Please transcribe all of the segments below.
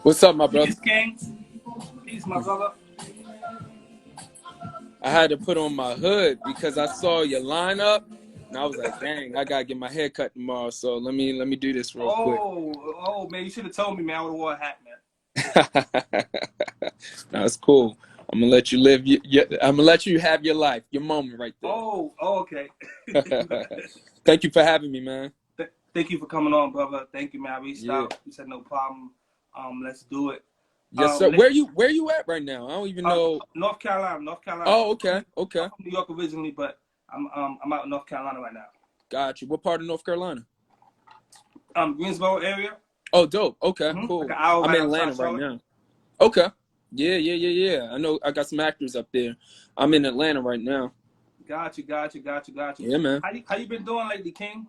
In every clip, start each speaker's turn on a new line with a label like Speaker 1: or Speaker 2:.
Speaker 1: What's up, my brother?
Speaker 2: Peace, King. Peace, my brother.
Speaker 1: I had to put on my hood because I saw your lineup, and I was like, "Dang, I gotta get my hair cut tomorrow." So let me do this real quick.
Speaker 2: Man, you should have told me, man. I would have wore a hat, man.
Speaker 1: No, it's cool. I'm gonna let you live. I'm gonna let you have your life, your moment right there.
Speaker 2: Okay.
Speaker 1: Thank you for having me, man.
Speaker 2: Thank you for coming on, brother. Thank you, man. I reached
Speaker 1: Yeah.
Speaker 2: out. You said no problem. Let's do it.
Speaker 1: Yes, sir. Where you at right now? I don't even know.
Speaker 2: North Carolina.
Speaker 1: Oh, okay. Okay.
Speaker 2: I'm from New York originally, but I'm out in North Carolina right now.
Speaker 1: Got you. What part of North Carolina?
Speaker 2: Greensboro area.
Speaker 1: Oh, dope. Okay, cool.
Speaker 2: Like an hour
Speaker 1: I'm
Speaker 2: right
Speaker 1: in Atlanta
Speaker 2: outside
Speaker 1: right
Speaker 2: Charlotte.
Speaker 1: now. Okay. Yeah. I know I got some actors up there. I'm in Atlanta right now.
Speaker 2: Got you.
Speaker 1: Yeah, man.
Speaker 2: How you been doing lately, King?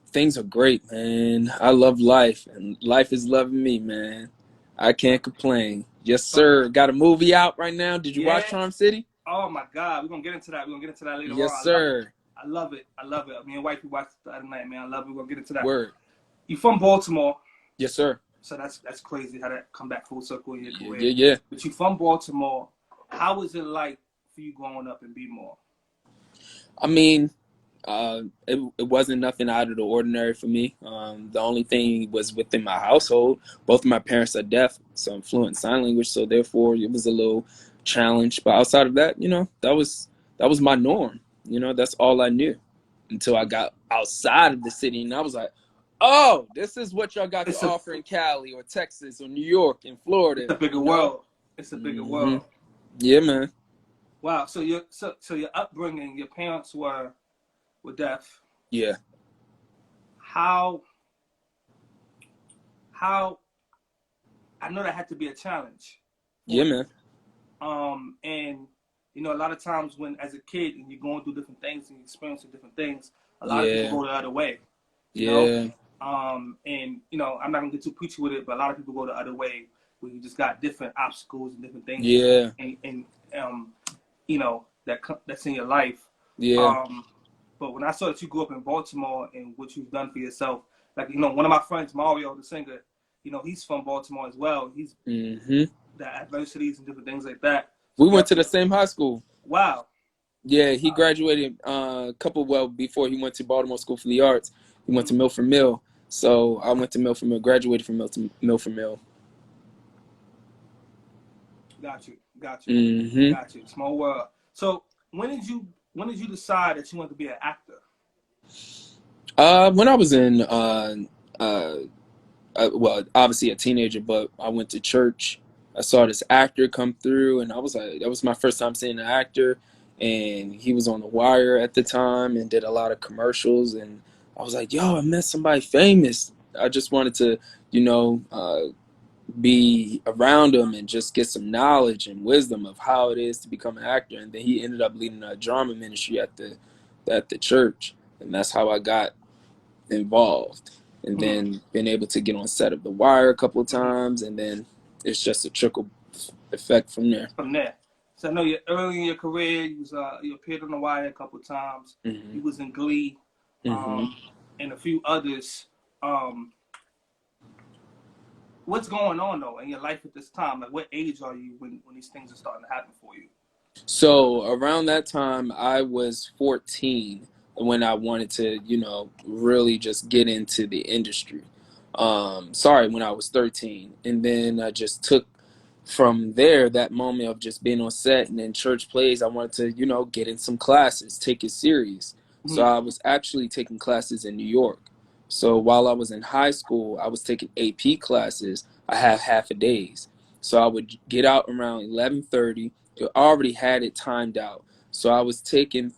Speaker 1: Things are great, man. I love life, and life is loving me, man. I can't complain. Yes, sir. Got a movie out right now. Did you
Speaker 2: Yeah.
Speaker 1: watch Charm City?
Speaker 2: Oh my God, we're gonna get into that. Later
Speaker 1: Yes,
Speaker 2: on.
Speaker 1: sir.
Speaker 2: I love it. Me and wifey watched it the other night, man. I love it. We're gonna get into that.
Speaker 1: Word.
Speaker 2: You from Baltimore,
Speaker 1: Yes, sir.
Speaker 2: so that's crazy how that come back full circle in your career.
Speaker 1: Yeah.
Speaker 2: But you from Baltimore. How was it like for you growing up in Bmore?
Speaker 1: I mean, it wasn't nothing out of the ordinary for me. The only thing was within my household. Both of my parents are deaf, so I'm fluent in sign language. So therefore, it was a little challenge. But outside of that, that was my norm. That's all I knew until I got outside of the city, and I was like, "Oh, this is what y'all got to offer in Cali or Texas or New York and Florida."
Speaker 2: It's a bigger world. It's a bigger world.
Speaker 1: Yeah, man.
Speaker 2: Wow. So your upbringing, your parents were deaf.
Speaker 1: Yeah.
Speaker 2: How I know that had to be a challenge.
Speaker 1: Yeah, man.
Speaker 2: And a lot of times when as a kid and you're going through different things and you're experiencing different things, a lot of people go the other way. You know? And I'm not gonna get too preachy with it, but a lot of people go the other way where you just got different obstacles and different things.
Speaker 1: Yeah.
Speaker 2: And that's in your life.
Speaker 1: Yeah.
Speaker 2: But when I saw that you grew up in Baltimore and what you've done for yourself, like one of my friends, Mario, the singer, he's from Baltimore as well. He's the adversities and different things like that.
Speaker 1: We went to the same high school.
Speaker 2: Wow.
Speaker 1: Yeah, he graduated before he went to Baltimore School for the Arts. He went to Milford Mill. So I went to Milford Mill, graduated from Milford Mill.
Speaker 2: Got you. Got
Speaker 1: you.
Speaker 2: Small world. So when did you decide that you wanted to be an actor?
Speaker 1: When I was in obviously a teenager, but I went to church. I saw this actor come through, and I was like, that was my first time seeing an actor, and he was on The Wire at the time and did a lot of commercials, and I was like, yo, I met somebody famous. I just wanted to, be around him and just get some knowledge and wisdom of how it is to become an actor. And then he ended up leading a drama ministry at the church, and that's how I got involved. And then been able to get on set of The Wire a couple of times, and then it's just a trickle effect from there.
Speaker 2: So I know early in your career, you appeared on The Wire a couple of times. You was in Glee, and a few others. What's going on though in your life at this time? Like, what age are you when these things are starting to happen for you?
Speaker 1: So around that time, I was 14 when I wanted to, really just get into the industry. When I was 13. And then I just took from there, that moment of just being on set and then church plays, I wanted to, get in some classes, take it serious. So I was actually taking classes in New York. So while I was in high school, I was taking AP classes. I have half a days. So I would get out around 11:30. I already had it timed out. So I was taking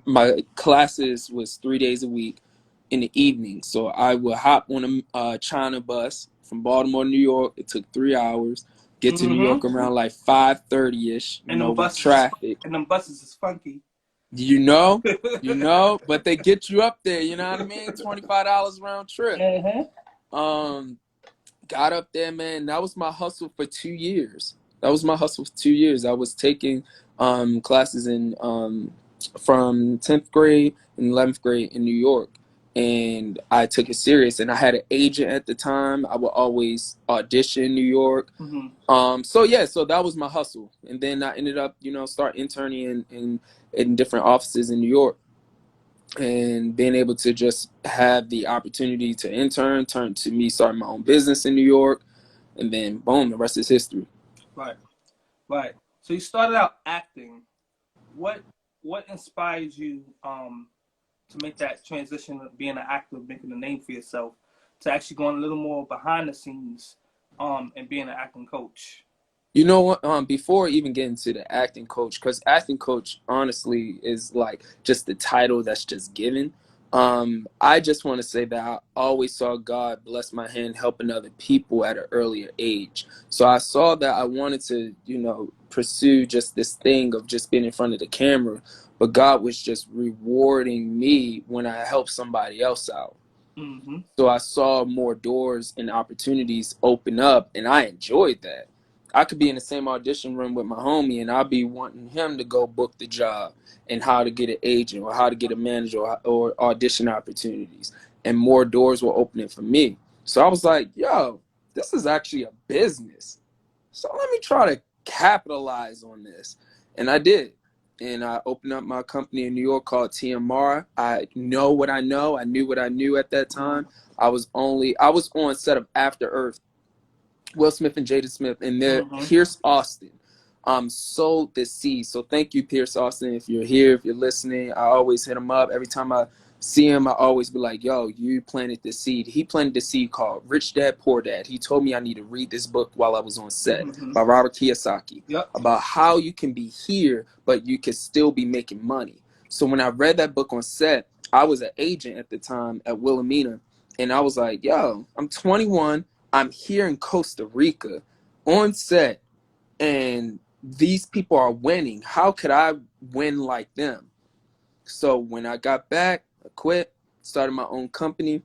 Speaker 1: my classes was 3 days a week in the evening. So I would hop on a China bus from Baltimore to New York. It took 3 hours. Get to New York around like 5:30ish. With traffic.
Speaker 2: And them buses is funky.
Speaker 1: But they get you up there. You know what I mean? $25 round trip. Got up there, man. That was my hustle for 2 years. I was taking classes in from 10th grade and 11th grade in New York. and I took it serious. And I had an agent at the time. I would always audition in New York. So yeah, so that was my hustle. And then I ended up, start interning in different offices in New York, and being able to just have the opportunity to intern turned to me starting my own business in New York, and then boom, the rest is history.
Speaker 2: Right. So you started out acting. What inspires you to make that transition of being an actor, making a name for yourself, to actually going a little more behind the scenes and being an acting coach?
Speaker 1: You know what? Before even getting to the acting coach, because acting coach honestly is like just the title that's just given. I just want to say that I always saw God bless my hand helping other people at an earlier age. So I saw that I wanted to, pursue just this thing of just being in front of the camera, but God was just rewarding me when I helped somebody else out. So I saw more doors and opportunities open up, and I enjoyed that. I could be in the same audition room with my homie, and I'll be wanting him to go book the job and how to get an agent or how to get a manager or audition opportunities. And more doors were opening for me. So I was like, yo, this is actually a business. So let me try to capitalize on this. And I did. And I opened up my company in New York called TMR. I know what I know. I knew what I knew at that time. I was on set of After Earth, Will Smith and Jada Smith, and there Pierce Austin sowed the seed. So thank you, Pierce Austin. If you're here, if you're listening, I always hit him up. Every time I see him, I always be like, yo, you planted the seed. He planted the seed called Rich Dad, Poor Dad. He told me I need to read this book while I was on set by Robert Kiyosaki about how you can be here, but you can still be making money. So when I read that book on set, I was an agent at the time at Wilhelmina, and I was like, yo, I'm 21. I'm here in Costa Rica on set, and these people are winning. How could I win like them? So when I got back, I quit, started my own company,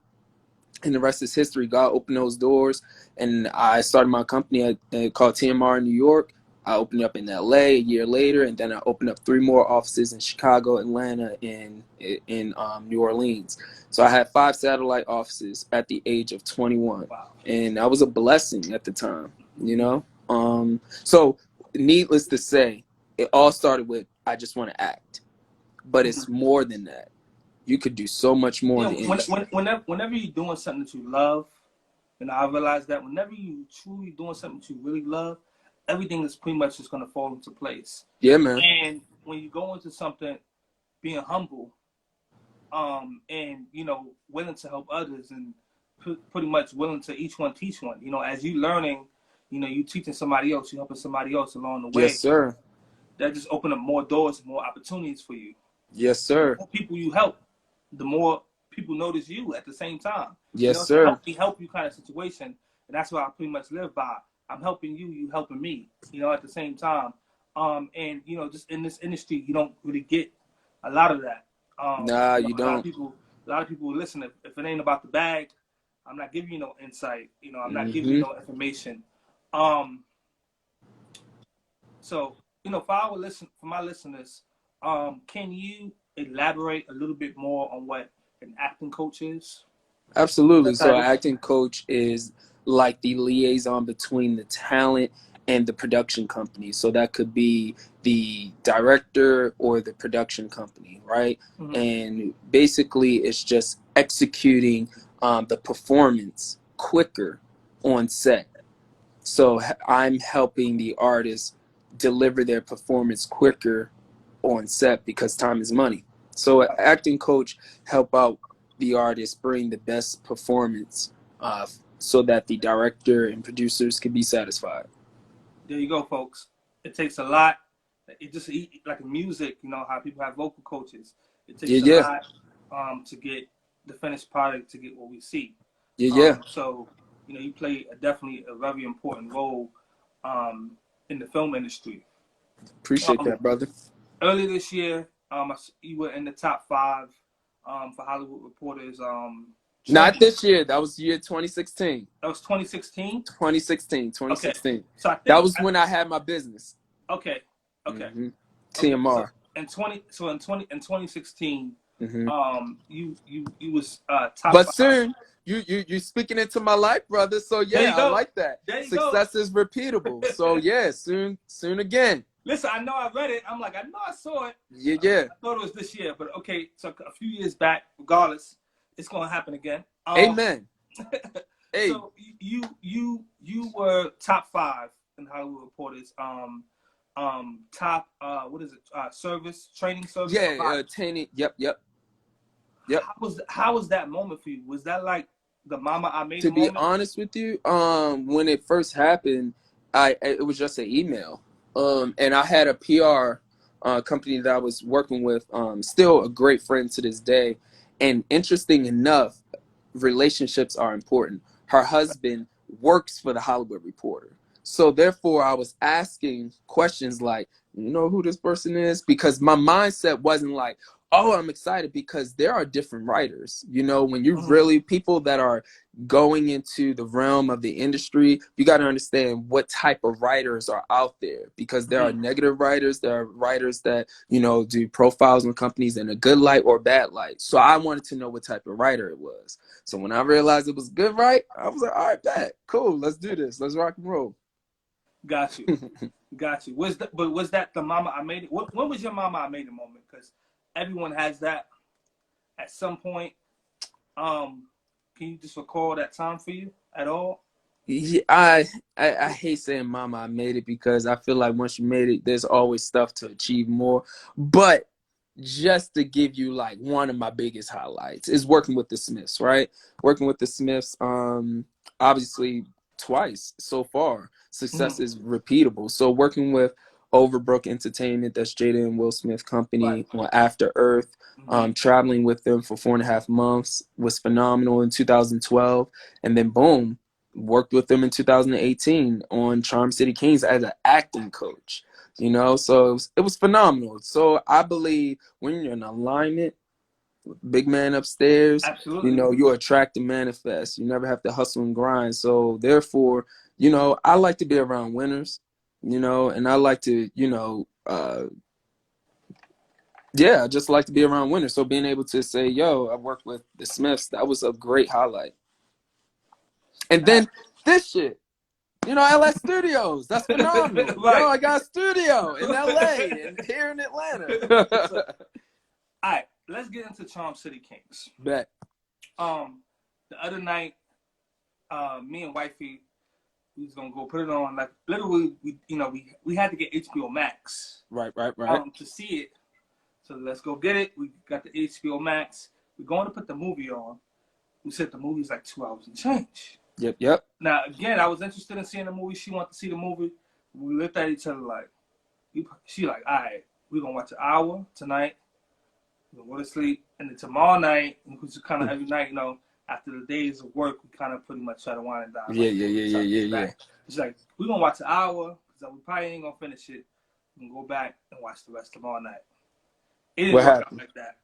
Speaker 1: and the rest is history. God opened those doors, and I started my company called TMR in New York. I opened up in LA a year later, and then I opened up 3 more offices in Chicago, Atlanta, and in New Orleans. So I had 5 satellite offices at the age of 21, and that was a blessing at the time, So needless to say, it all started with I just want to act, but it's more than that. You could do so much more in the industry.
Speaker 2: Whenever you're doing something that you love, and I realized that whenever you truly doing something that you really love, everything is pretty much just going to fall into place.
Speaker 1: Yeah, man.
Speaker 2: And when you go into something being humble, and willing to help others, and pretty much willing to each one teach one. As you learning, you teaching somebody else, you helping somebody else along the way.
Speaker 1: Yes, sir.
Speaker 2: That just open up more doors, more opportunities for you.
Speaker 1: Yes, sir.
Speaker 2: The more people you help, the more people notice you at the same time.
Speaker 1: Yes, sir.
Speaker 2: Help you kind of situation, and that's what I pretty much live by. I'm helping you, you helping me. At the same time, and just in this industry, you don't really get a lot of that.
Speaker 1: Nah, you don't.
Speaker 2: A lot of people listen. If it ain't about the bag, I'm not giving you no insight. I'm not giving you no information. So for my listeners, can you elaborate a little bit more on what an acting coach is?
Speaker 1: Absolutely. So an acting coach is like the liaison between the talent and the production company. So that could be the director or the production company, right? And basically it's just executing the performance quicker on set. So I'm helping the artist deliver their performance quicker on set because time is money. So an acting coach help out the artist bring the best performance so that the director and producers can be satisfied.
Speaker 2: There you go, folks. It takes a lot. It just like in music, how people have vocal coaches. It takes a lot to get the finished product, to get what we see. So you play definitely a very important role in the film industry.
Speaker 1: Appreciate that, brother.
Speaker 2: Earlier this year, you were in the top 5 for Hollywood Reporter's.
Speaker 1: Not this year. That was year 2016.
Speaker 2: That was 2016?
Speaker 1: 2016.
Speaker 2: Okay. So
Speaker 1: that was when I had my business.
Speaker 2: Okay.
Speaker 1: TMR.
Speaker 2: Okay, so in 2016, You was top
Speaker 1: But
Speaker 2: 5.
Speaker 1: soon, you speaking into my life, brother. So
Speaker 2: There you
Speaker 1: yeah, I
Speaker 2: go.
Speaker 1: like that.
Speaker 2: There you go.
Speaker 1: Success is repeatable. So yeah, soon again.
Speaker 2: Listen, I know I read it. I'm like, I know I saw it.
Speaker 1: Yeah.
Speaker 2: I thought it was this year, but okay. So a few years back, regardless, it's gonna happen again.
Speaker 1: Amen. Hey.
Speaker 2: So you were top 5 in Hollywood Reporters. Top what is it? Service training service.
Speaker 1: Yeah. Attaining. Yep.
Speaker 2: How was that moment for you? Was that like the mama I made
Speaker 1: To
Speaker 2: a
Speaker 1: be
Speaker 2: moment?
Speaker 1: honest with you, when it first happened, it was just an email. And I had a PR company that I was working with, still a great friend to this day. And interesting enough, relationships are important. Her husband works for the Hollywood Reporter. So therefore I was asking questions like, you know who this person is? Because my mindset wasn't like, oh, I'm excited, because there are different writers. You know, when you really, people that are going into the realm of the industry, you got to understand what type of writers are out there, because there are negative writers, there are writers that, you know, do profiles on companies in a good light or bad light. So I wanted to know what type of writer it was. So when I realized it was good, right, I was like, all right, bet, cool, let's do this, let's rock and roll.
Speaker 2: Got you. Was that the mama I made it? When was your mama I made it moment? Because everyone has that at some point. Can you just recall that time for you at all?
Speaker 1: Yeah, I hate saying mama I made it, because I feel like once you made it, there's always stuff to achieve more. But just to give you like one of my biggest highlights is working with the Smiths, right? Working with the Smiths, obviously twice so far. Success is repeatable. So working with Overbrook Entertainment, that's Jada and Will Smith company, on After Earth, traveling with them for 4.5 months was phenomenal in 2012. And then boom, worked with them in 2018 on Charm City Kings as an acting coach. You know, so it was phenomenal. So I believe when you're in alignment, big man upstairs,
Speaker 2: absolutely,
Speaker 1: you know, you attract and manifest. You never have to hustle and grind. So therefore, you know, I like to be around winners, you know, and I like to, you know, yeah, I just like to be around winners. So being able to say, yo, I worked with the Smiths, that was a great highlight. And then this shit, you know, LS Studios, that's phenomenal.
Speaker 2: right.
Speaker 1: Yo, I got a studio in LA and here in Atlanta.
Speaker 2: So, all right, let's get into Charm City Kings.
Speaker 1: Bet.
Speaker 2: The other night, me and wifey, we was gonna go put it on. Like literally, we had to get HBO Max.
Speaker 1: Right.
Speaker 2: To see it. So let's go get it. We got the HBO Max. We're going to put the movie on. We said the movie's like 2 hours and change.
Speaker 1: Yep.
Speaker 2: Now again, I was interested in seeing the movie. She wanted to see the movie. We looked at each other like, she like, all right, we're gonna watch an hour tonight. We're gonna go to sleep, and then tomorrow night, which is kind of every night, you know, after the days of work, we kind of pretty much try to wind it down.
Speaker 1: Yeah.
Speaker 2: It's like, we're going to watch an hour, because we probably ain't going to finish it. We're going to go back and watch the rest tomorrow night. It didn't work out like that.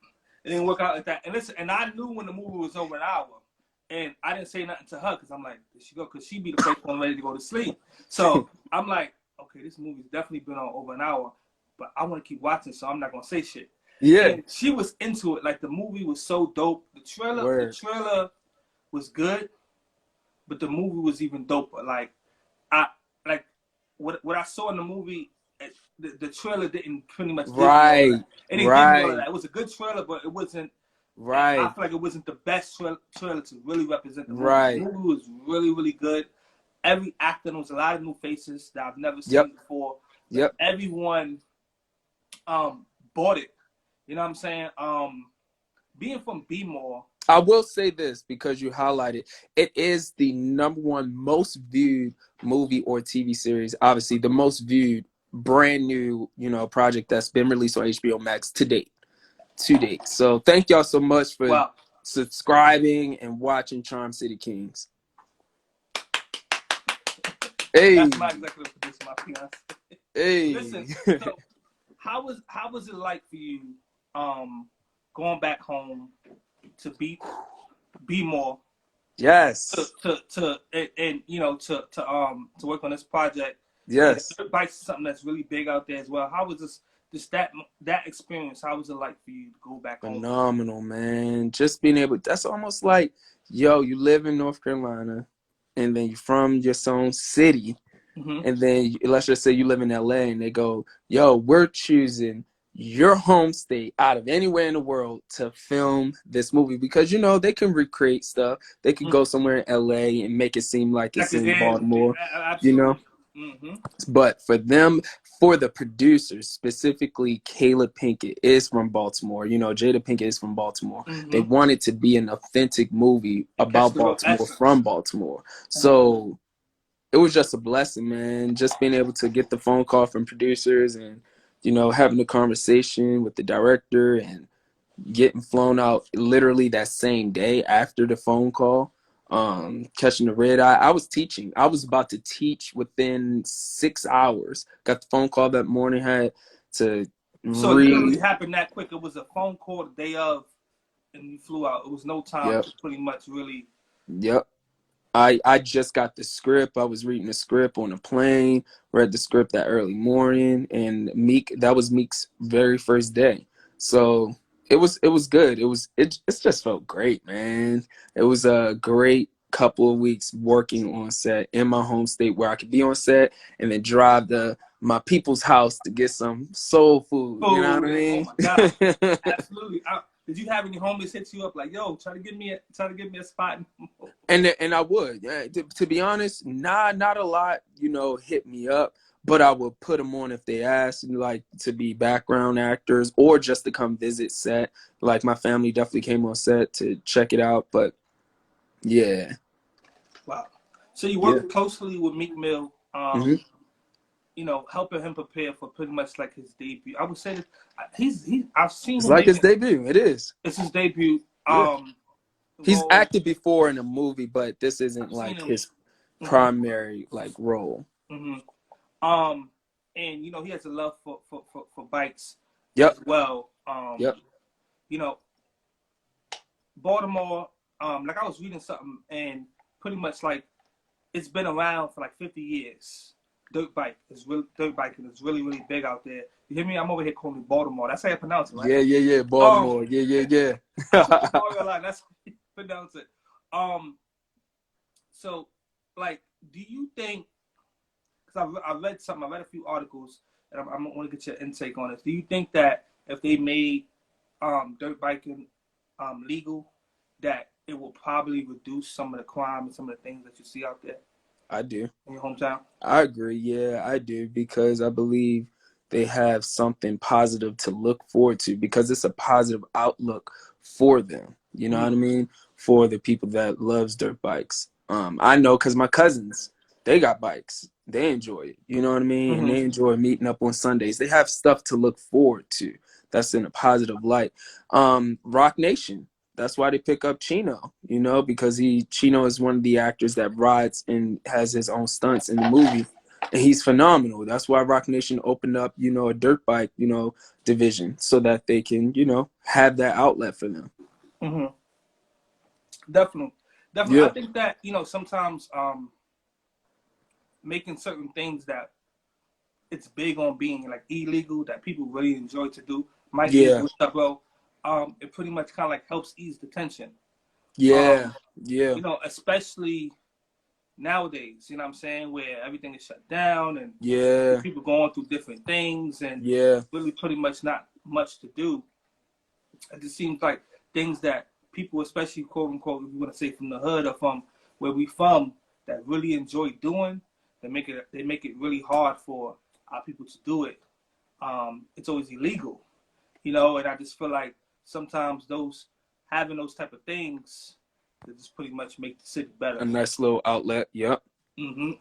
Speaker 2: It didn't work out like that. And listen, and I knew when the movie was over an hour, and I didn't say nothing to her, because I'm like, there she go, because she be the first one ready to go to sleep. So I'm like, okay, this movie's definitely been on over an hour, but I want to keep watching, so I'm not going to say shit.
Speaker 1: Yeah.
Speaker 2: And she was into it. Like, the movie was so dope. The trailer was good, but the movie was even doper. Like, what I saw in the movie, the trailer didn't pretty much give me all that. It didn't give me all of that. It was a good trailer, but it wasn't.
Speaker 1: Right.
Speaker 2: I feel like it wasn't the best trailer to really represent the movie.
Speaker 1: Right.
Speaker 2: The movie was really, really good. Every actor, there was a lot of new faces that I've never seen before.
Speaker 1: Yep.
Speaker 2: Everyone bought it. You know what I'm saying? Being from B-More,
Speaker 1: I will say this, because you highlighted, it is the #1 most viewed movie or TV series. Obviously, the most viewed brand new, you know, project that's been released on HBO Max to date. So thank y'all so much for subscribing and watching Charm City Kings. Hey,
Speaker 2: that's my executive producer, my fiance.
Speaker 1: Hey,
Speaker 2: listen. So how was it like for you, going back home to B-More?
Speaker 1: Yes.
Speaker 2: To you know, to work on this project.
Speaker 1: Yes.
Speaker 2: Everybody's something that's really big out there as well. How was just that experience, how was it like for you to go back home?
Speaker 1: Phenomenal, man. Just being able, that's almost like, yo, you live in North Carolina and then you're from your own city. And then let's just say you live in LA and they go, yo, we're choosing your home state out of anywhere in the world to film this movie because, you know, they can recreate stuff. They could go somewhere in LA and make it seem like it's in Baltimore, you know? But for them, for the producers, specifically Caleb Pinkett is from Baltimore. You know, Jada Pinkett is from Baltimore. They want it to be an authentic movie about Baltimore, from Baltimore. So it was just a blessing, man. Just being able to get the phone call from producers and, you know, having a conversation with the director and getting flown out literally that same day after the phone call. Catching the red eye. I was teaching. I was about to teach within 6 hours. Got the phone call that morning, had to
Speaker 2: So it literally happened that quick. It was a phone call the day of, and you flew out. It was no time to pretty much really.
Speaker 1: Yep. I just got the script. I was reading the script on a plane, read the script that early morning, and that was Meek's very first day. So it was good. It just felt great, man. It was a great couple of weeks working on set in my home state where I could be on set and then drive to my people's house to get some soul food. You know what I mean?
Speaker 2: Oh my God. Absolutely. Did you have any homies hit you up like, yo, try to give me a spot?
Speaker 1: And I would, to be honest, not a lot, you know, hit me up, but I would put them on if they asked, like, to be background actors or just to come visit set. Like, my family definitely came on set to check it out, but yeah.
Speaker 2: Wow. So you work closely with Meek Mill, you know, helping him prepare for pretty much like his debut. I would say that I've seen
Speaker 1: it's
Speaker 2: him
Speaker 1: like his debut. It is.
Speaker 2: It's his debut.
Speaker 1: He's acted before in a movie, but this isn't like his primary like role.
Speaker 2: And you know, he has a love for bikes
Speaker 1: as
Speaker 2: well. You know, Baltimore, like I was reading something and pretty much like it's been around for like 50 years. Dirt biking is really, really big out there. You hear me? I'm over here calling it Baltimore. That's how you pronounce it, right?
Speaker 1: Yeah. Baltimore. Yeah.
Speaker 2: That's how you pronounce it. So, like, do you think? Because I read a few articles, and I want to get your intake on this. Do you think that if they made dirt biking legal, that it will probably reduce some of the crime and some of the things that you see out there?
Speaker 1: I do.
Speaker 2: In your hometown?
Speaker 1: I agree. Yeah, I do, because I believe they have something positive to look forward to, because it's a positive outlook for them. You know what I mean? For the people that loves dirt bikes. I know because my cousins, they got bikes. They enjoy it. You know what I mean? And they enjoy meeting up on Sundays. They have stuff to look forward to. That's in a positive light. Rock Nation. That's why they pick up Chino, you know, because Chino is one of the actors that rides and has his own stunts in the movie, and he's phenomenal. That's why Rock Nation opened up, you know, a dirt bike, you know, division so that they can, you know, have that outlet for them.
Speaker 2: Definitely. Yeah. I think that, you know, sometimes making certain things that it's big on being like illegal that people really enjoy to do might be a good stuff, well. It pretty much kind of like helps ease the tension. You know, especially nowadays, you know what I'm saying, where everything is shut down and people going through different things and really pretty much not much to do. It just seems like things that people, especially quote unquote, if you want to say from the hood or from where we from, that really enjoy doing, they make it really hard for our people to do it. It's always illegal, you know, and I just feel like sometimes having those type of things that just pretty much make the city better.
Speaker 1: A nice little outlet,
Speaker 2: And you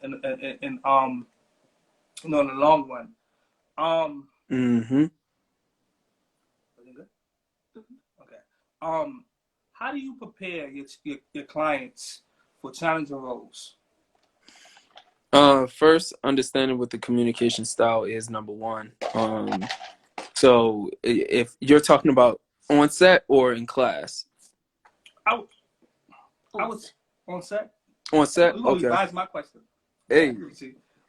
Speaker 2: know, in the long run. Okay. How do you prepare your clients for challenging roles?
Speaker 1: First, understanding what the communication style is, number one. So if you're talking about on set or in class?
Speaker 2: I was on set.
Speaker 1: On set?
Speaker 2: Okay. Revise my question.
Speaker 1: Hey.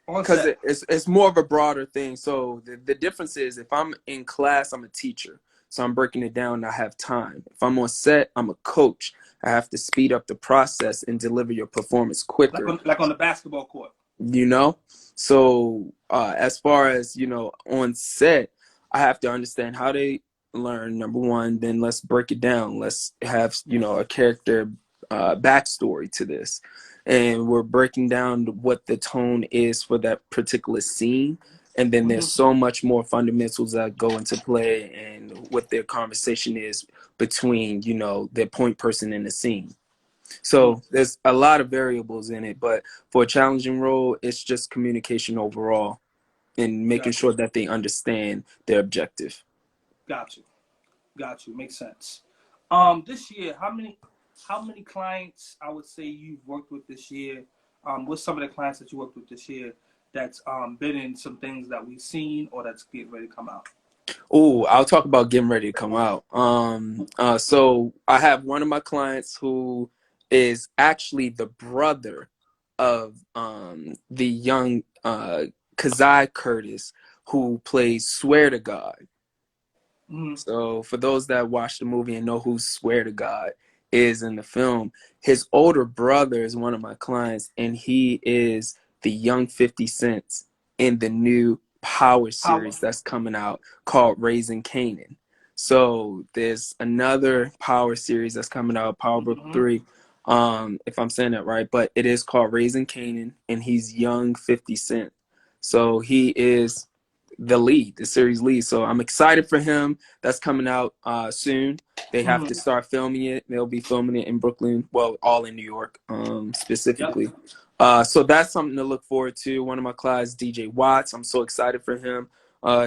Speaker 2: On
Speaker 1: Because
Speaker 2: set.
Speaker 1: it's more of a broader thing. So the difference is if I'm in class, I'm a teacher. So I'm breaking it down and I have time. If I'm on set, I'm a coach. I have to speed up the process and deliver your performance quicker.
Speaker 2: Like on the basketball court.
Speaker 1: You know? So as far as, on set, I have to understand how they learn, number one, then let's break it down. Let's have, a character backstory to this. And we're breaking down what the tone is for that particular scene. And then there's so much more fundamentals that go into play and what their conversation is between, their point person in the scene. So there's a lot of variables in it, but for a challenging role, it's just communication overall and making sure that they understand their objective.
Speaker 2: Got you. Makes sense. This year, how many clients I would say you've worked with this year? What's some of the clients that you worked with this year that's been in some things that we've seen or that's getting ready to come out?
Speaker 1: Oh, I'll talk about getting ready to come out. So I have one of my clients who is actually the brother of the young Kazai Curtis, who plays Swear to God. So for those that watch the movie and know who Swear to God is in the film, his older brother is one of my clients, and he is the young 50 Cent in the new Power series that's coming out called Raising Canaan. So there's another Power series that's coming out, Power Book 3, if I'm saying that right, but it is called Raising Canaan, and he's young 50 Cent. So he is the series lead. So I'm excited for him. That's coming out soon. They have to start filming it. They'll be filming it in Brooklyn, well, all in New York specifically. So that's something to look forward to. One of my clients, DJ Watts, I'm so excited for him.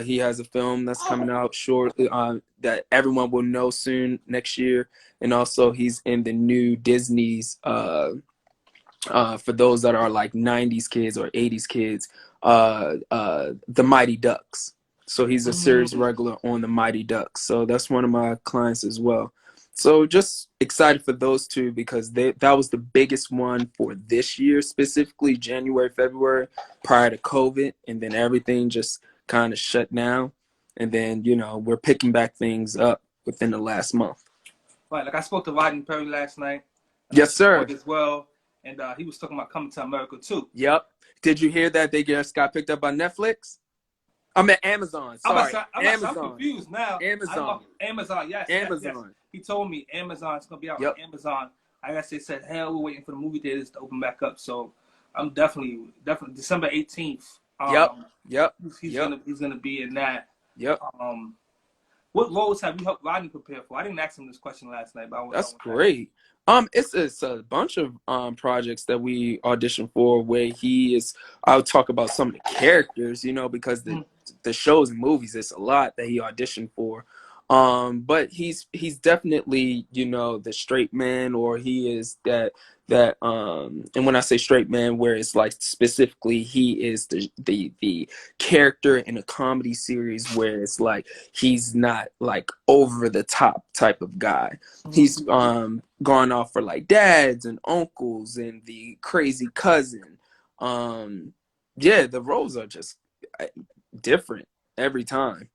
Speaker 1: He has a film that's coming out shortly that everyone will know soon next year. And also he's in the new Disney's for those that are like 90s kids or 80s kids, the Mighty Ducks. So he's a series regular on the Mighty Ducks. So that's one of my clients as well. So just excited for those two because that was the biggest one for this year, specifically January, February, prior to COVID. And then everything just kind of shut down. And then, we're picking back things up within the last month.
Speaker 2: Right. Like I spoke to Rodney Perry last night.
Speaker 1: Yes, sir.
Speaker 2: As well. And he was talking about coming to America too.
Speaker 1: Yep. Did you hear that they just got picked up by Netflix? I'm at Amazon. Sorry,
Speaker 2: I'm confused now.
Speaker 1: Amazon.
Speaker 2: Amazon. Yes.
Speaker 1: Amazon.
Speaker 2: Yes. He told me Amazon. It's gonna be out on Amazon. I guess they said, hell, we're waiting for the movie theaters to open back up. So I'm definitely December 18th. He's gonna be in that.
Speaker 1: Yep.
Speaker 2: What roles have you helped Rodney prepare for? I didn't ask him this question last night, but
Speaker 1: that's great. It's a bunch of projects that we auditioned for where I'll talk about some of the characters, because the shows and movies, it's a lot that he auditioned for. But he's definitely, the straight man, or he is that and when I say straight man, where it's like specifically he is the character in a comedy series where it's like he's not like over the top type of guy. He's gone off for like dads and uncles and the crazy cousin. The roles are just different every time.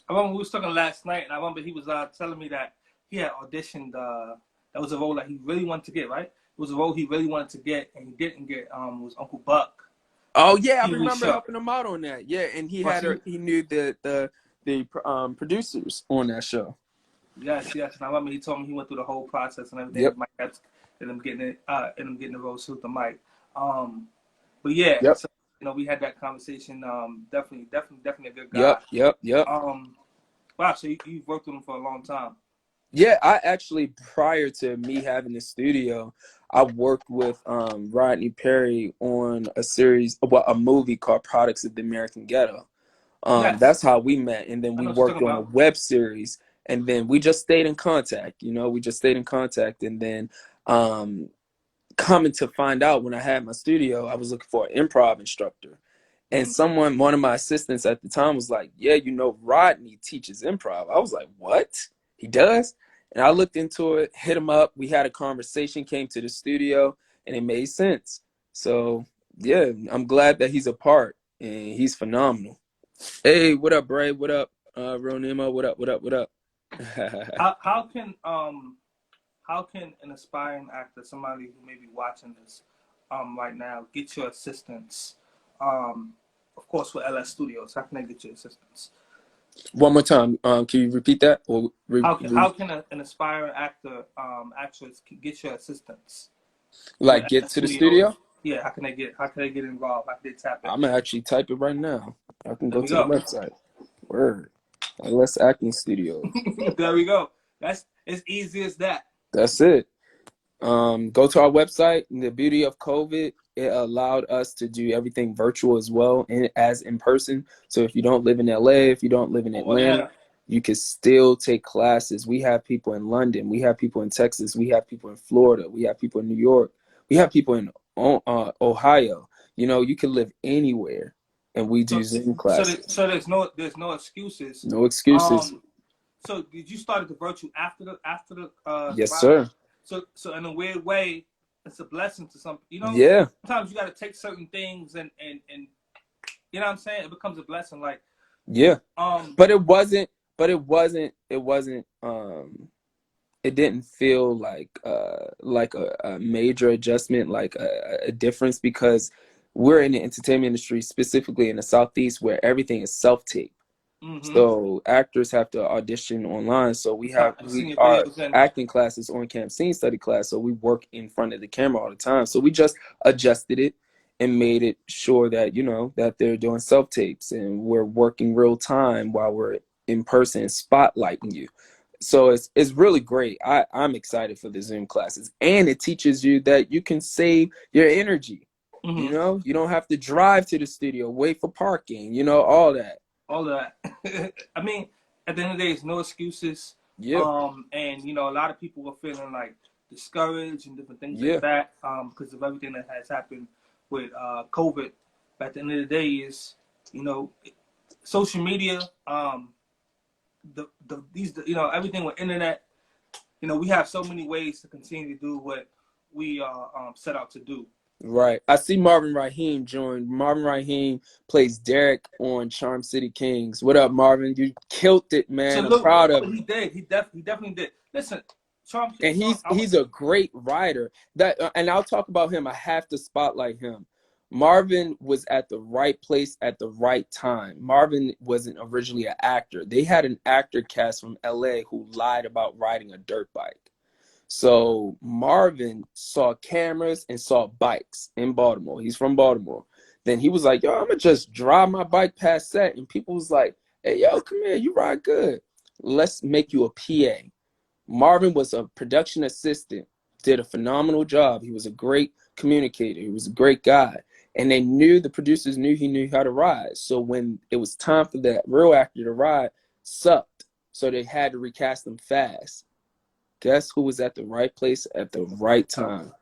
Speaker 2: I remember we was talking last night, and I remember he was telling me that he had auditioned. That was a role that he really wanted to get, right? It was a role he really wanted to get, and he didn't get. Was Uncle Buck.
Speaker 1: Oh yeah, I remember helping him out on that. Yeah, and he knew the producers on that show.
Speaker 2: Yes, and I remember he told me he went through the whole process and everything. Yep. And I'm getting it, and I'm getting the role with the mic. But yeah, so, we had that conversation. Definitely a good guy.
Speaker 1: Yep.
Speaker 2: Wow, so you've worked with him for a long time.
Speaker 1: Yeah, I actually, prior to me having the studio, I worked with Rodney Perry on a movie called Products of the American Ghetto. That's how we met, and then we worked on a web series, and then we just stayed in contact. And then coming to find out, when I had my studio, I was looking for an improv instructor. And one of my assistants at the time was like, yeah, Rodney teaches improv. I was like, what? He does? And I looked into it, hit him up. We had a conversation, came to the studio, and it made sense. So Yeah, I'm glad that he's a part, and he's phenomenal. Hey, what up, Bray? What up, Real Nemo? What up? What up? What up?
Speaker 2: How can an aspiring actor, somebody who may be watching this right now, get your assistance? Of course, with LS Studios, how can they get your assistance?
Speaker 1: One more time. Can you repeat that? Or
Speaker 2: how can an aspiring actor, actress get your assistance with
Speaker 1: like get
Speaker 2: LS
Speaker 1: to the
Speaker 2: Studios?
Speaker 1: studio?
Speaker 2: Yeah, how can they get involved? How can they tap in?
Speaker 1: I'm gonna actually type it right now. I can
Speaker 2: There
Speaker 1: go
Speaker 2: we
Speaker 1: to the
Speaker 2: go.
Speaker 1: website. Word. LS Acting Studios.
Speaker 2: There we go. That's as easy as that.
Speaker 1: That's it. Go to our website. The beauty of COVID, it allowed us to do everything virtual as well and as in person. So if you don't live in LA, if you don't live in
Speaker 2: Oh
Speaker 1: Atlanta,
Speaker 2: yeah.
Speaker 1: you can still take classes. We have people in London, we have people in Texas, we have people in Florida, we have people in New York, we have people in Ohio. You know, you can live anywhere, and we do Zoom classes.
Speaker 2: So there's no excuses.
Speaker 1: No excuses.
Speaker 2: So did you start the virtue after the
Speaker 1: Yes,
Speaker 2: virus?
Speaker 1: sir.
Speaker 2: So in a weird way, it's a blessing to some.
Speaker 1: Yeah.
Speaker 2: Sometimes you got to take certain things and you know what I'm saying. It becomes a blessing. Like
Speaker 1: Yeah.
Speaker 2: um.
Speaker 1: But it wasn't. But it wasn't. It wasn't. It didn't feel like a major adjustment, like a difference, because we're in the entertainment industry, specifically in the Southeast, where everything is self-tape.
Speaker 2: Mm-hmm.
Speaker 1: So actors have to audition online. So we
Speaker 2: Senior
Speaker 1: are
Speaker 2: videos and
Speaker 1: acting classes, on cam scene study class. So we work in front of the camera all the time. So we just adjusted it and made it sure that, you know, that they're doing self tapes and we're working real time while we're in person, spotlighting you. So it's really great. I'm excited for the Zoom classes, and it teaches you that you can save your energy. You
Speaker 2: mm-hmm.
Speaker 1: know, you don't have to drive to the studio, wait for parking, you know, all that.
Speaker 2: All that. I mean, at the end of the day, it's no excuses.
Speaker 1: Yeah.
Speaker 2: And a lot of people were feeling like discouraged and different things
Speaker 1: Yeah.
Speaker 2: like that, because of everything that has happened with COVID. But at the end of the day, is social media, everything with internet. We have so many ways to continue to do what we set out to do.
Speaker 1: Right. I see Marvin Raheem joined. Marvin Raheem plays Derek on Charm City Kings. What up, Marvin? You killed it, man. I'm
Speaker 2: Salute.
Speaker 1: proud
Speaker 2: Oh,
Speaker 1: of you.
Speaker 2: he did. He definitely did. Listen, Charm.
Speaker 1: And he's a great writer. And I'll talk about him. I have to spotlight him. Marvin was at the right place at the right time. Marvin wasn't originally an actor. They had an actor cast from LA who lied about riding a dirt bike. So Marvin saw cameras and saw bikes in Baltimore. He's from Baltimore. Then he was like, yo, I'm going to just drive my bike past set. And people was like, hey, yo, come here. You ride good. Let's make you a PA. Marvin was a production assistant, did a phenomenal job. He was a great communicator. He was a great guy. And the producers knew he knew how to ride. So when it was time for that real actor to ride, sucked. So they had to recast him fast. Guess who was at the right place at the right time?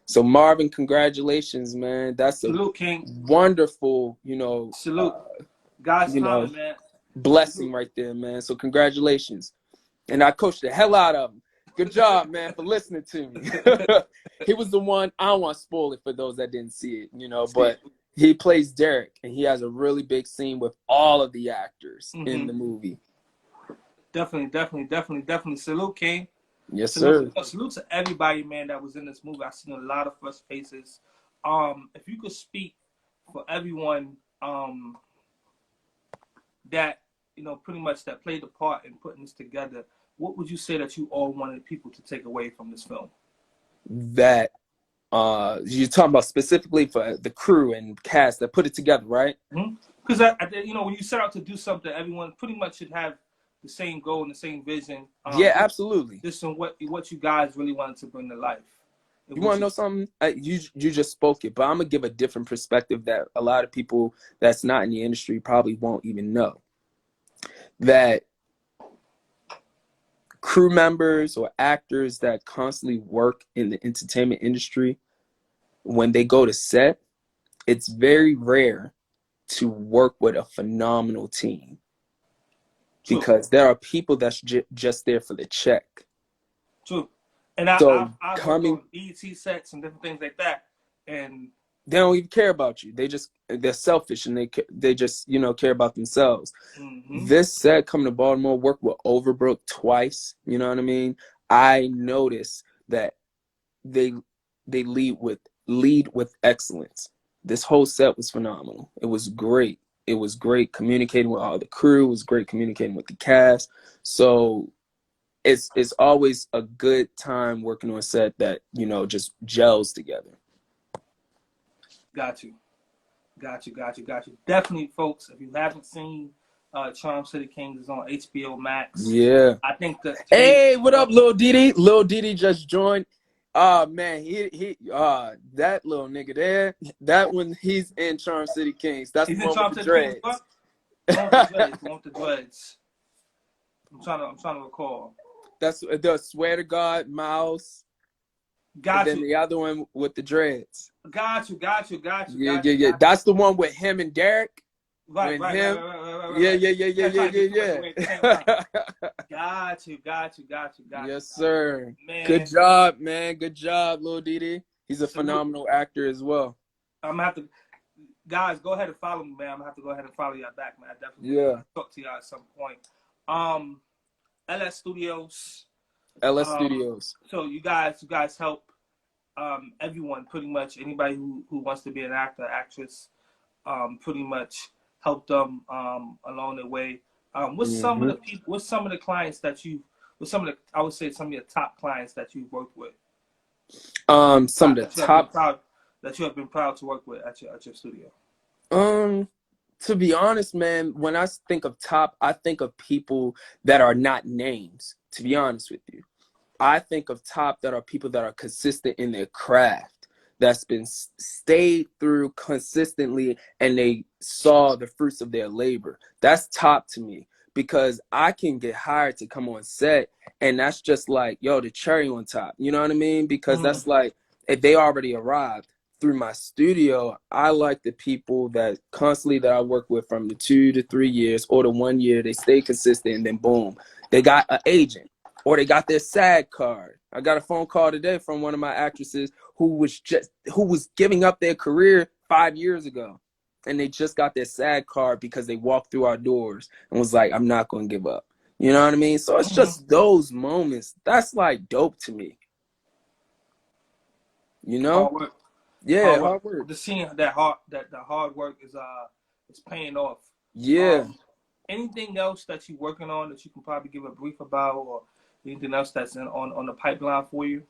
Speaker 1: So Marvin, congratulations, man. That's a
Speaker 2: Salute, King.
Speaker 1: wonderful,
Speaker 2: Salute. God's timing, man.
Speaker 1: blessing
Speaker 2: Salute.
Speaker 1: right there, man. So congratulations. And I coached the hell out of him. Good job, man, for listening to me. He was the one. I don't want to spoil it for those that didn't see it, but he plays Derek, and he has a really big scene with all of the actors in the movie.
Speaker 2: Definitely. Salute, King.
Speaker 1: Yes, sir.
Speaker 2: Salute to everybody, man, that was in this movie. I've seen a lot of fresh faces. If you could speak for everyone that pretty much that played the part in putting this together, what would you say that you all wanted people to take away from this film?
Speaker 1: That you're talking about specifically for the crew and cast that put it together, right?
Speaker 2: Because when you set out to do something, everyone pretty much should have the same goal and the same vision.
Speaker 1: Yeah, absolutely.
Speaker 2: This is what you guys really wanted to bring to life.
Speaker 1: You want to know something? You just spoke it, but I'm gonna give a different perspective that a lot of people that's not in the industry probably won't even know. That crew members or actors that constantly work in the entertainment industry, when they go to set, it's very rare to work with a phenomenal team. True. Because there are people that's just there for the check.
Speaker 2: True. And I've worked on BET sets and different things like that. And
Speaker 1: they don't even care about you. They're selfish, and they just, you know, care about themselves. This set coming to Baltimore, worked with Overbrook twice. You know what I mean? I noticed that they lead with excellence. This whole set was phenomenal. It was great. It was great communicating with all the crew. It was great communicating with the cast. So it's always a good time working on a set that, you know, just gels together.
Speaker 2: Got you. Definitely, folks, if you haven't seen Charm City Kings, is on HBO Max.
Speaker 1: Yeah.
Speaker 2: I think that.
Speaker 1: Hey, what up, Lil Diddy? Lil Diddy just joined. Man, he that little nigga there. That one, he's in Charm City Kings. That's
Speaker 2: he's
Speaker 1: the
Speaker 2: in
Speaker 1: one
Speaker 2: Charm
Speaker 1: with the
Speaker 2: City Kings.
Speaker 1: dreads.
Speaker 2: The one with the dreads. I'm trying to recall.
Speaker 1: That's the Swear to God Mouse.
Speaker 2: Got
Speaker 1: and
Speaker 2: you.
Speaker 1: Then the other one with the dreads.
Speaker 2: Got you.
Speaker 1: Yeah. That's the one with him and Derek.
Speaker 2: Right.
Speaker 1: Yeah.
Speaker 2: Got you.
Speaker 1: Yes, sir.
Speaker 2: Man.
Speaker 1: Good job, man. Good job, Lil Diddy. He's a phenomenal actor as well.
Speaker 2: I'm gonna have to, guys, go ahead and follow me, man. I'm gonna have to go ahead and follow y'all back, man. I definitely talk to y'all at some point. LS Studios.
Speaker 1: Studios.
Speaker 2: So you guys help everyone, pretty much anybody who wants to be an actor, actress, pretty much help them along their way. What's some of the people? What's some of the clients that you? I would say some of your top clients that you've worked with.
Speaker 1: Some of the top
Speaker 2: that you have been proud to work with at your studio.
Speaker 1: To be honest, man, when I think of top, I think of people that are not names. To be honest with you, I think of top that are people that are consistent in their craft, that's been stayed through consistently, and they saw the fruits of their labor. That's top to me, because I can get hired to come on set, and that's just like, yo, the cherry on top. You know what I mean? Because that's like, if they already arrived through my studio, I like the people that constantly that I work with from the 2 to 3 years or the 1 year, they stay consistent, and then boom, they got an agent or they got their SAG card. I got a phone call today from one of my actresses who was giving up their career 5 years ago, and they just got their SAG card because they walked through our doors and was like, I'm not going to give up. You know what I mean? So it's just those moments. That's like dope to me. You know?
Speaker 2: Hard work.
Speaker 1: Yeah, hard work.
Speaker 2: The seeing that the hard work is paying off.
Speaker 1: Yeah.
Speaker 2: Anything else that you're working on that you can probably give a brief about, or anything else that's on the pipeline for you?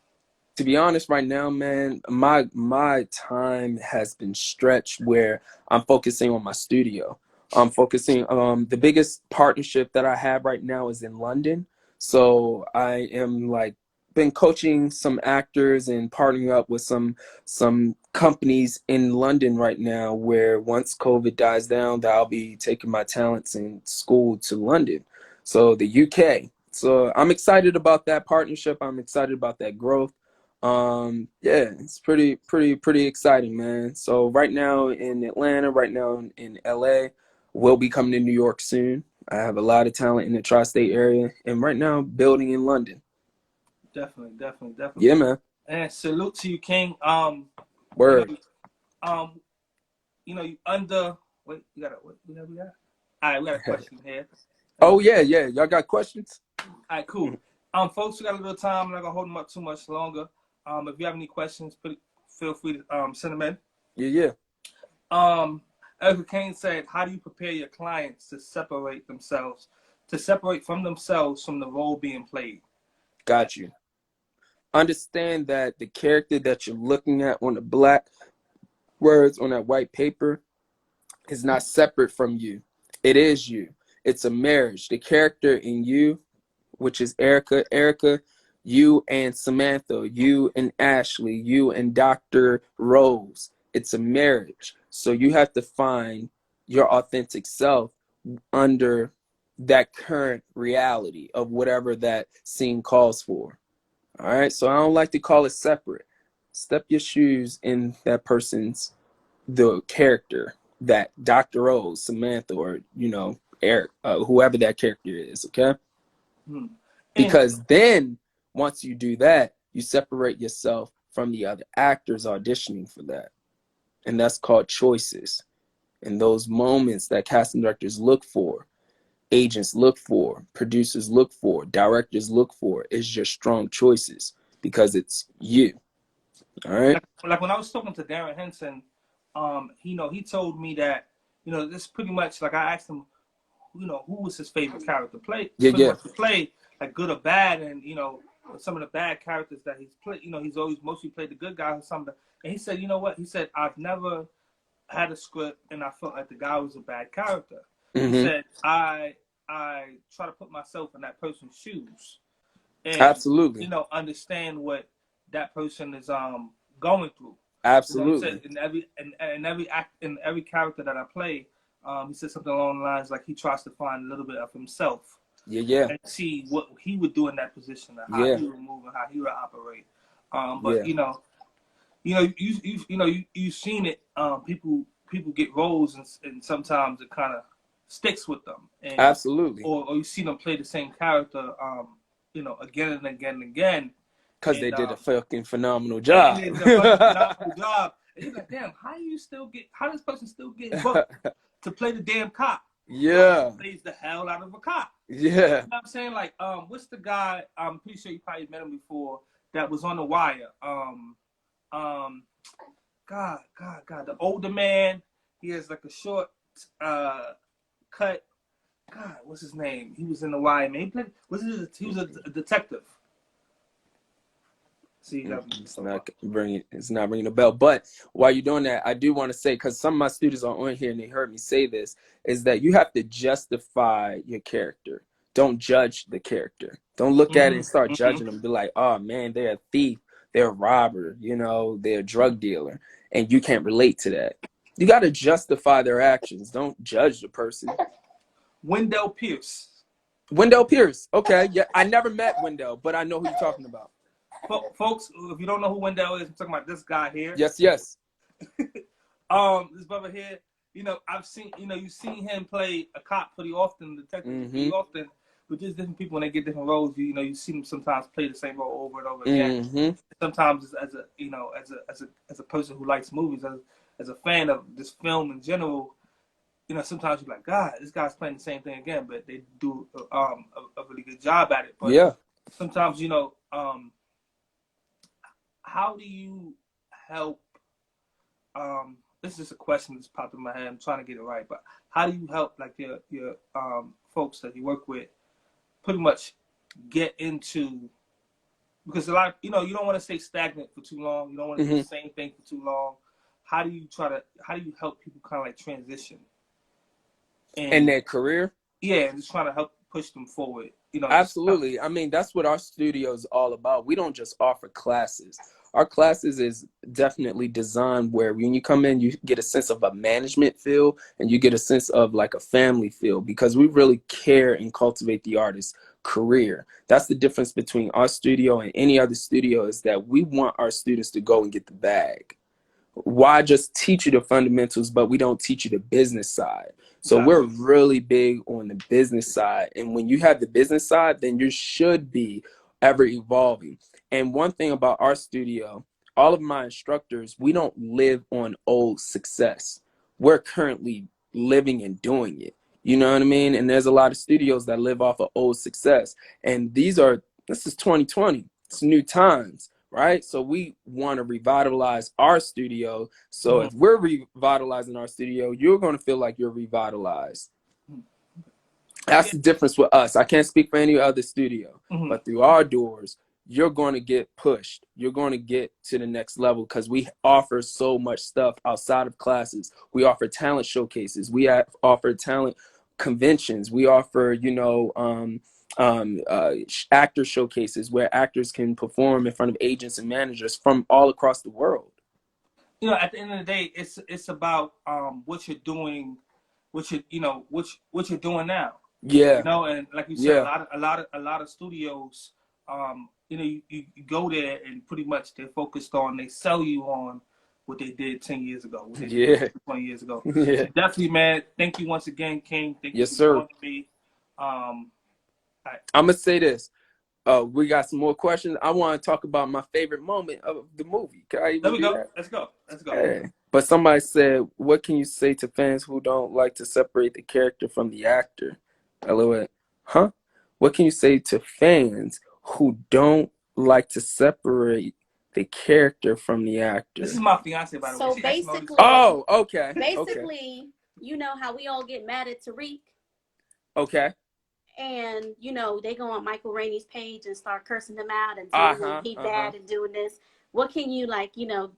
Speaker 1: To be honest, right now, man, my time has been stretched where I'm focusing on my studio. I'm focusing the biggest partnership that I have right now is in London. So I am like been coaching some actors and partnering up with some companies in London right now, where once COVID dies down, that I'll be taking my talents in school to London, so the UK. So I'm excited about that partnership. I'm excited about that growth. Yeah, it's pretty exciting, man. So right now in Atlanta, right now in LA, we'll be coming to New York soon. I have a lot of talent in the tri-state area, and right now building in London.
Speaker 2: Definitely.
Speaker 1: Yeah, man.
Speaker 2: And salute to you, King.
Speaker 1: Word.
Speaker 2: You under. Wait, we got. All right, we got a question here.
Speaker 1: Oh yeah. Y'all got questions?
Speaker 2: All right, cool. Folks, we got a little time. I'm not gonna hold them up too much longer. If you have any questions, feel free to send them in.
Speaker 1: Yeah.
Speaker 2: Erica Kane said, "How do you prepare your clients to separate from themselves from the role being played?"
Speaker 1: Got you. Understand that the character that you're looking at on the black words on that white paper is not separate from you. It is you. It's a marriage. The character in you, which is Erica, you and Samantha, you and Ashley, you and Dr. Rose. It's a marriage. So you have to find your authentic self under that current reality of whatever that scene calls for. All right, so I don't like to call it separate. Step your shoes in that person's, the character that Dr. Rose, Samantha, or Eric, whoever that character is. Okay, because then once you do that, you separate yourself from the other actors auditioning for that. and that's called choices. And those moments that casting directors look for, agents look for, producers look for, directors look for, is your strong choices, because it's you. All right.
Speaker 2: Like when I was talking to Darren Henson, he told me that, this pretty much, like, I asked him, who was his favorite character pretty much to play, like, good or bad, and some of the bad characters that he's played, he's always mostly played the good guy or something. And he said, you know what? He said, I've never had a script and I felt like the guy was a bad character. Mm-hmm. He said, I try to put myself in that person's shoes and
Speaker 1: absolutely,
Speaker 2: understand what that person is going through.
Speaker 1: Absolutely.
Speaker 2: In every character that I play, he said something along the lines like he tries to find a little bit of himself.
Speaker 1: Yeah.
Speaker 2: And see what he would do in that position and how he would move and how he would operate. But you've seen it. People get roles and sometimes it kind of sticks with them. And,
Speaker 1: absolutely.
Speaker 2: Or you see them play the same character, again and again and again.
Speaker 1: Because they did a fucking phenomenal job.
Speaker 2: And they did a phenomenal job. And you're like, damn, how does this person still get booked to play the damn cop?
Speaker 1: Yeah.
Speaker 2: Plays the hell out of a cop.
Speaker 1: Yeah.
Speaker 2: You know what I'm saying? Like, what's the guy, I'm pretty sure you probably met him before, that was on The Wire. The older man, he has like a short cut. God, what's his name? He was in The Wire, man. He was a detective. See,
Speaker 1: it's not ringing a bell. But while you're doing that, I do want to say, because some of my students are on here and they heard me say this, is that you have to justify your character. Don't judge the character. Don't look at it and start judging them. Be like, oh man, they're a thief, they're a robber, they're a drug dealer, and you can't relate to that. You got to justify their actions. Don't judge the person.
Speaker 2: Wendell Pierce.
Speaker 1: Okay, yeah, I never met Wendell, but I know who you're talking about.
Speaker 2: Folks, if you don't know who Wendell is, I'm talking about this guy here.
Speaker 1: Yes.
Speaker 2: This brother here, I've seen, you've seen him play a cop pretty often, detective pretty often, but just different people when they get different roles. You see them sometimes play the same role over and over again. Sometimes as a person who likes movies, as a fan of this film in general, sometimes you're like, God, this guy's playing the same thing again, but they do a really good job at it. But sometimes, how do you help? This is just a question that's popped in my head. I'm trying to get it right, but how do you help, like, your folks that you work with, pretty much get into? Because a lot, you don't want to stay stagnant for too long. You don't want to do the same thing for too long. How do you help people kind of like transition
Speaker 1: in their career?
Speaker 2: Yeah, and just trying to help push them forward.
Speaker 1: Absolutely. I mean, that's what our studio is all about. We don't just offer classes. Our classes is definitely designed where when you come in, you get a sense of a management feel and you get a sense of like a family feel, because we really care and cultivate the artist's career. That's the difference between our studio and any other studio, is that we want our students to go and get the bag. Why just teach you the fundamentals, but we don't teach you the business side? So we're really big on the business side. And when you have the business side, then you should be ever evolving. And one thing about our studio, all of my instructors, we don't live on old success. We're currently living and doing it. You know what I mean? And there's a lot of studios that live off of old success. And this is 2020. It's new times. Right? So we want to revitalize our studio. So if we're revitalizing our studio, you're going to feel like you're revitalized. That's the difference with us. I can't speak for any other studio, but through our doors, you're going to get pushed. You're going to get to the next level, because we offer so much stuff outside of classes. We offer talent showcases. We offer talent conventions. We offer, actor showcases where actors can perform in front of agents and managers from all across the world.
Speaker 2: At the end of the day, it's about what you're doing, what you're doing now.
Speaker 1: Yeah.
Speaker 2: And like you said, a lot of studios, you go there and pretty much they're focused on, they sell you on what they did 10 years ago, what they did 20 years ago. So definitely, man. Thank you once again, King. Thank you for joining me.
Speaker 1: I'm gonna say this. We got some more questions. I want to talk about my favorite moment of the movie.
Speaker 2: There we go. Let's go.
Speaker 1: Hey. But somebody said, what can you say to fans who don't like to separate the character from the actor? LOL. Huh? What can you say to fans who don't like to separate the character from the actor?
Speaker 2: This is my fiance, by the way.
Speaker 3: So basically,
Speaker 1: oh, okay.
Speaker 3: Basically, you know how we all get mad at Tariq?
Speaker 1: Okay.
Speaker 3: And, you know, they go on Michael Rainey's page and start cursing him out and telling him he bad and doing this. What can you, like, you know,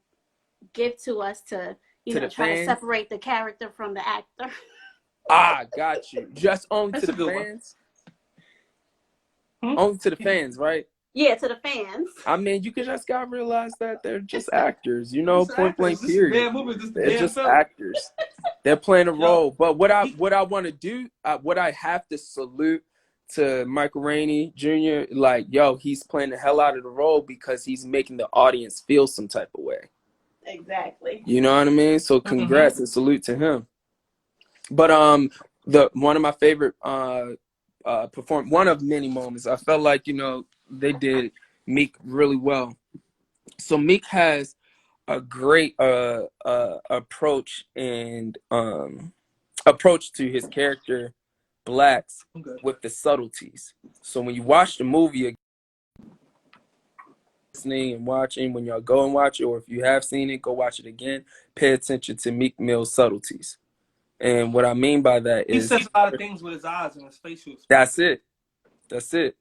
Speaker 3: give to us to, you know, try to separate the character from the actor?
Speaker 1: Got you. Just only to the fans? Only to the fans, right?
Speaker 3: Yeah, to the fans.
Speaker 1: I mean, you just gotta realize that they're just actors, you know, point blank period. They're just actors. They're playing a role. But what I want to do, what I have to salute to Michael Rainey Jr., like, yo, he's playing the hell out of the role because he's making the audience feel some type of way.
Speaker 3: Exactly.
Speaker 1: You know what I mean? So congrats and salute to him. But one of my favorite one of many moments, I felt like, you know, they did Meek really well. So Meek has a great approach and approach to his character Blacks with the subtleties. So when you watch the movie, listening and watching, when y'all go and watch it, or if you have seen it, go watch it again, pay attention to Meek Mill's subtleties. And what I mean by that is
Speaker 2: he says a lot of things with his eyes and his facial expression.
Speaker 1: That's it.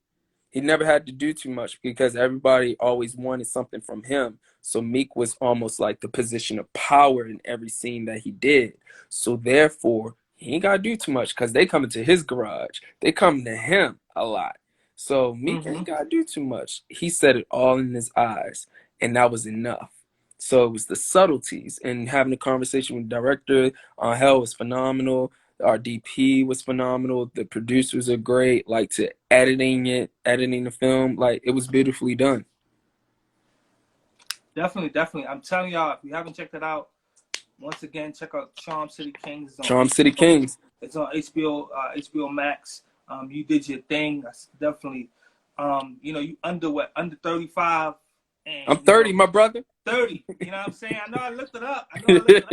Speaker 1: He never had to do too much because everybody always wanted something from him. So Meek was almost like the position of power in every scene that he did. So therefore, he ain't got to do too much because they come into his garage. They come to him a lot. So Meek ain't got to do too much. He said it all in his eyes, and that was enough. So it was the subtleties, and having a conversation with the director on Hell was phenomenal. Our DP was phenomenal. The producers are great. Like, to editing the film, like, it was beautifully done.
Speaker 2: Definitely. I'm telling y'all, if you haven't checked it out, once again, check out Charm City Kings.
Speaker 1: Charm City Kings.
Speaker 2: It's on HBO Max. You did your thing. That's definitely. You know, you under 35. And,
Speaker 1: I'm 30, my brother.
Speaker 2: 30. You know what I'm saying? I know I looked it up. A little bit.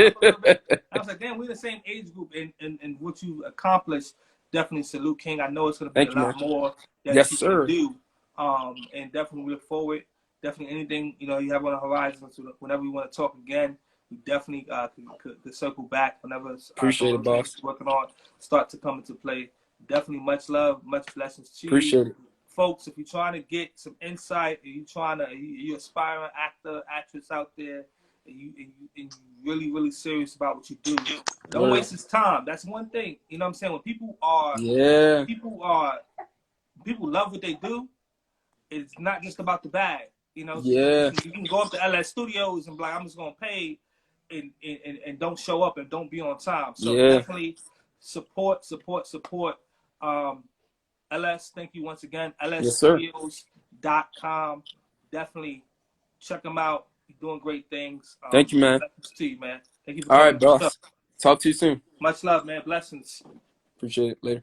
Speaker 2: I was like, damn, we're the same age group, and what you accomplished, definitely salute, King. I know it's going to be a lot more that you can do. And definitely look forward. Definitely anything, you know, you have on the horizon. So whenever you want to talk again, we definitely could circle back whenever
Speaker 1: appreciate it, boss.
Speaker 2: Working on start to come into play. Definitely much love, much blessings to you.
Speaker 1: Appreciate it.
Speaker 2: Folks, if you're trying to get some insight, you're aspiring actor, actress out there, and you're really serious about what you do, don't waste his time. That's one thing. You know what I'm saying? When people love what they do, it's not just about the bag. You know, you can go up to LS Studios and be like, I'm just gonna pay, and don't show up and don't be on time. So definitely support. LS, thank you once again. LSstudios.com. Definitely check them out. You're doing great things.
Speaker 1: Thank you, man.
Speaker 2: Blessings to you, man. Thank you for
Speaker 1: all right, boss. Talk to you soon.
Speaker 2: Much love, man. Blessings.
Speaker 1: Appreciate it. Later.